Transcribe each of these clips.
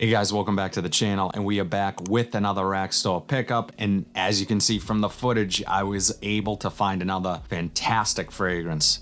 Hey guys, welcome back to the channel, and we are back with another rack store pickup. And as you can see from the footage, I was able to find another fantastic fragrance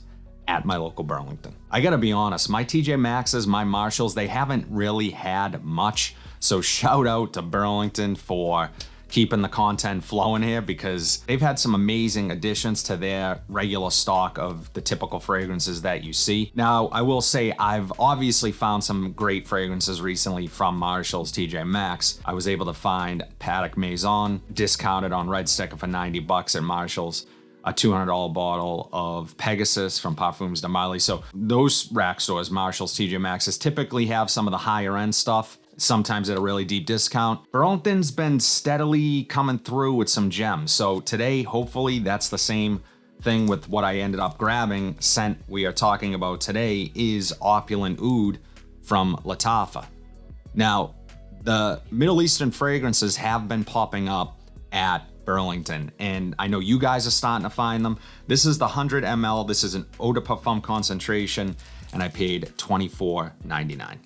at my local Burlington. I gotta be honest, my TJ Maxx's, my Marshalls, they haven't really had much. So shout out to Burlington for keeping the content flowing here, because they've had some amazing additions to their regular stock of the typical fragrances that you see. Now, I will say I've obviously found some great fragrances recently from Marshall's TJ Maxx. I was able to find Paddock Maison discounted on Red Sticker for 90 bucks at Marshall's, a $200 bottle of Pegasus from Parfums de Marly. So those rack stores, Marshall's, TJ Maxx's, typically have some of the higher end stuff, sometimes at a really deep discount. Burlington's been steadily coming through with some gems. So today, hopefully that's the same thing with what I ended up grabbing. Scent we are talking about today is Opulent Oud from Lattafa. Now, the Middle Eastern fragrances have been popping up at Burlington, and I know you guys are starting to find them. This is the 100 ml. This is an eau de parfum concentration, and I paid $24.99.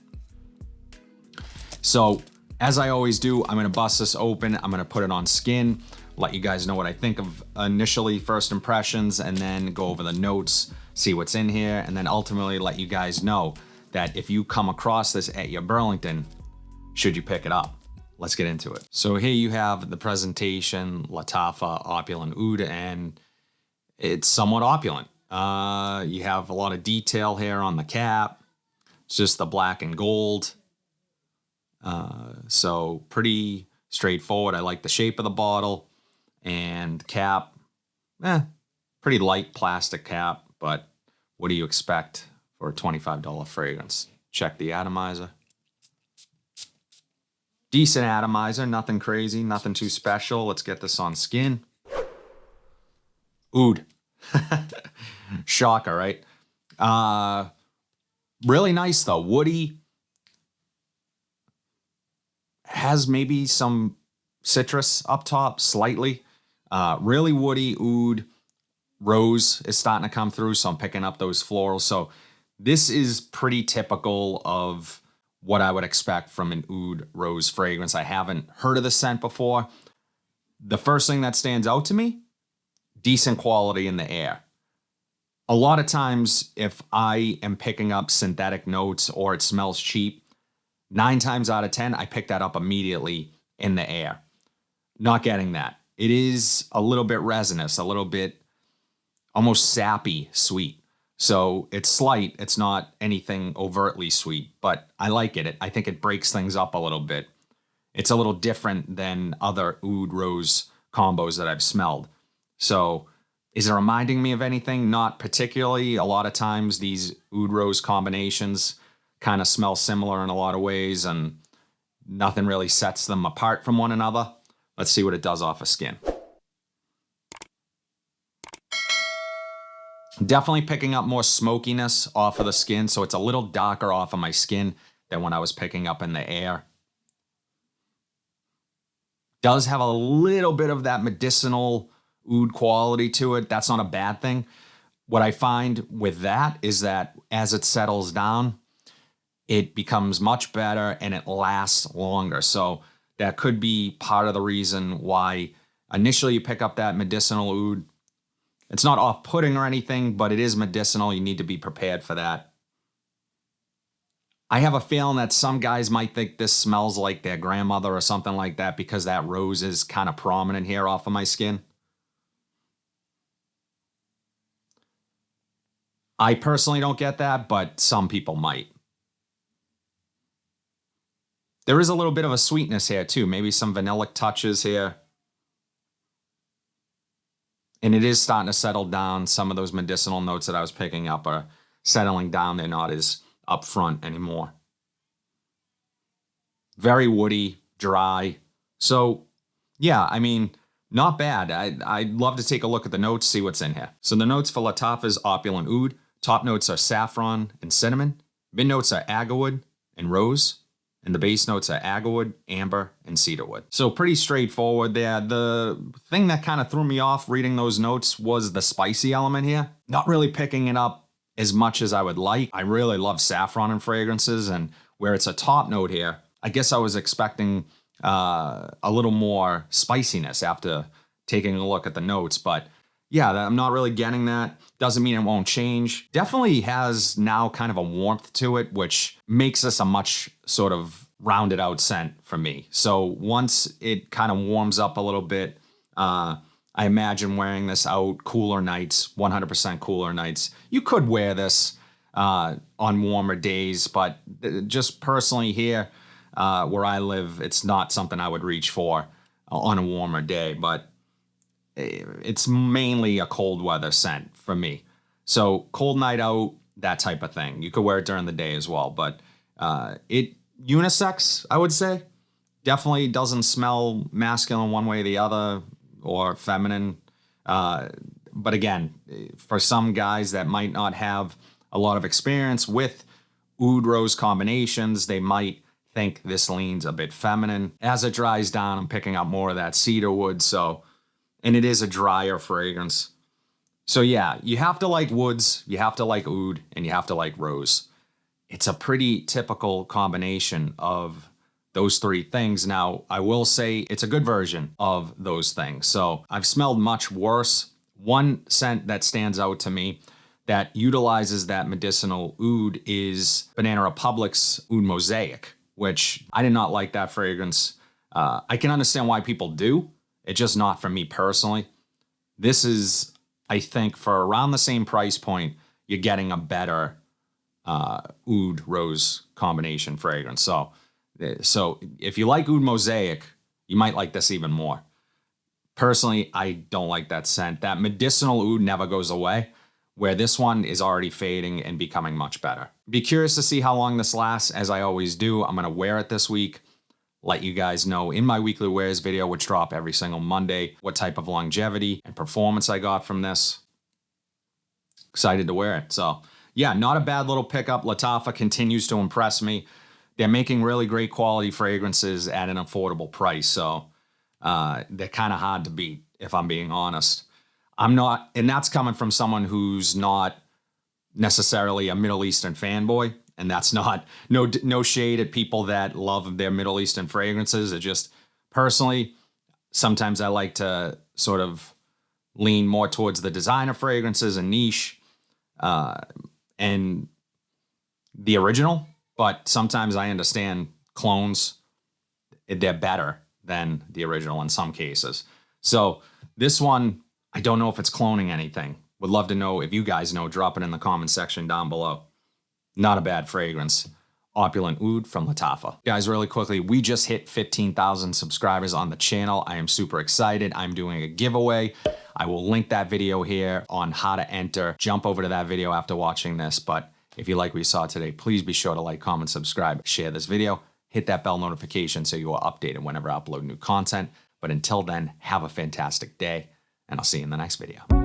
So, as I always do, I'm gonna bust this open, I'm gonna put it on skin, let you guys know what I think of initially, first impressions, and then go over the notes, see what's in here, and then ultimately let you guys know that if you come across this at your Burlington, should you pick it up? Let's get into it. So here you have the presentation, Lattafa Opulent Oud, and it's somewhat opulent. You have a lot of detail here on the cap. It's just the black and gold. So pretty straightforward. I like the shape of the bottle and cap. Pretty light plastic cap, but what do you expect for a $25 fragrance? Check the atomizer. Decent atomizer, nothing crazy, nothing too special. Let's get this on skin. Oud. Shocker, right? Really nice though, woody. Has maybe some citrus up top, slightly. Really woody oud. Rose is starting to come through, so I'm picking up those florals. So this is pretty typical of what I would expect from an oud rose fragrance. I haven't heard of the scent before. The first thing that stands out to me, decent quality in the air. A lot of times, if I am picking up synthetic notes or it smells cheap, 9 times out of 10, I pick that up immediately in the air. Not getting that. It is a little bit resinous, a little bit almost sappy sweet. So it's slight, it's not anything overtly sweet, but I like it. I think it breaks things up a little bit. It's a little different than other oud rose combos that I've smelled. So is it reminding me of anything? Not particularly. A lot of times these oud rose combinations kind of smell similar in a lot of ways, and nothing really sets them apart from one another. Let's see what it does off of skin. Definitely picking up more smokiness off of the skin, so it's a little darker off of my skin than when I was picking up in the air. Does have a little bit of that medicinal oud quality to it. That's not a bad thing. What I find with that is that as it settles down, it becomes much better and it lasts longer. So that could be part of the reason why initially you pick up that medicinal oud. It's not off-putting or anything, but it is medicinal. You need to be prepared for that. I have a feeling that some guys might think this smells like their grandmother or something like that, because that rose is kind of prominent here off of my skin. I personally don't get that, but some people might. There is a little bit of a sweetness here too, maybe some vanillic touches here. And it is starting to settle down. Some of those medicinal notes that I was picking up are settling down. They're not as upfront anymore. Very woody, dry. So yeah, I mean, not bad. I'd love to take a look at the notes, see what's in here. So the notes for Lattafa's Opulent Oud. Top notes are saffron and cinnamon. Mid notes are agarwood and rose. And the base notes are agarwood, amber, and cedarwood. So pretty straightforward there. The thing that kind of threw me off reading those notes was the spicy element here. Not really picking it up as much as I would like. I really love saffron in fragrances, and where it's a top note here, I guess I was expecting a little more spiciness after taking a look at the notes, but yeah, I'm not really getting that. Doesn't mean it won't change. Definitely has now kind of a warmth to it, which makes this a much sort of rounded out scent for me. So once it kind of warms up a little bit, I imagine wearing this out cooler nights, 100% cooler nights. You could wear this on warmer days, but just personally here where I live, it's not something I would reach for on a warmer day, but it's mainly a cold weather scent for me. So cold night out, that type of thing. You could wear it during the day as well, but it unisex, I would say. Definitely doesn't smell masculine one way or the other or feminine. But again, for some guys that might not have a lot of experience with oud rose combinations, they might think this leans a bit feminine. As it dries down, I'm picking up more of that cedar wood. And it is a drier fragrance. So yeah, you have to like woods, you have to like oud, and you have to like rose. It's a pretty typical combination of those three things. Now, I will say it's a good version of those things. So I've smelled much worse. One scent that stands out to me that utilizes that medicinal oud is Banana Republic's Oud Mosaic, which I did not like that fragrance. I can understand why people do. It's just not for me personally. This is, I think, for around the same price point, you're getting a better oud rose combination fragrance. So if you like Oud Mosaic, you might like this even more. Personally, I don't like that scent. That medicinal oud never goes away, where this one is already fading and becoming much better. Be curious to see how long this lasts. As I always do, I'm going to wear it this week. Let you guys know in my weekly wears video, which drop every single Monday, what type of longevity and performance I got from this. Excited to wear it. So yeah, not a bad little pickup. Lattafa continues to impress me. They're making really great quality fragrances at an affordable price. So they're kind of hard to beat, if I'm being honest. I'm not, and that's coming from someone who's not necessarily a Middle Eastern fanboy. And that's not, no shade at people that love their Middle Eastern fragrances. It just, personally, sometimes I like to sort of lean more towards the designer fragrances and niche and the original. But sometimes I understand clones, they're better than the original in some cases. So this one, I don't know if it's cloning anything. Would love to know if you guys know. Drop it in the comment section down below. Not a bad fragrance. Opulent Oud from Lattafa. Guys, really quickly, we just hit 15,000 subscribers on the channel. I am super excited. I'm doing a giveaway. I will link that video here on how to enter. Jump over to that video after watching this. But if you like what you saw today, please be sure to like, comment, subscribe, share this video. Hit that bell notification so you are updated whenever I upload new content. But until then, have a fantastic day, and I'll see you in the next video.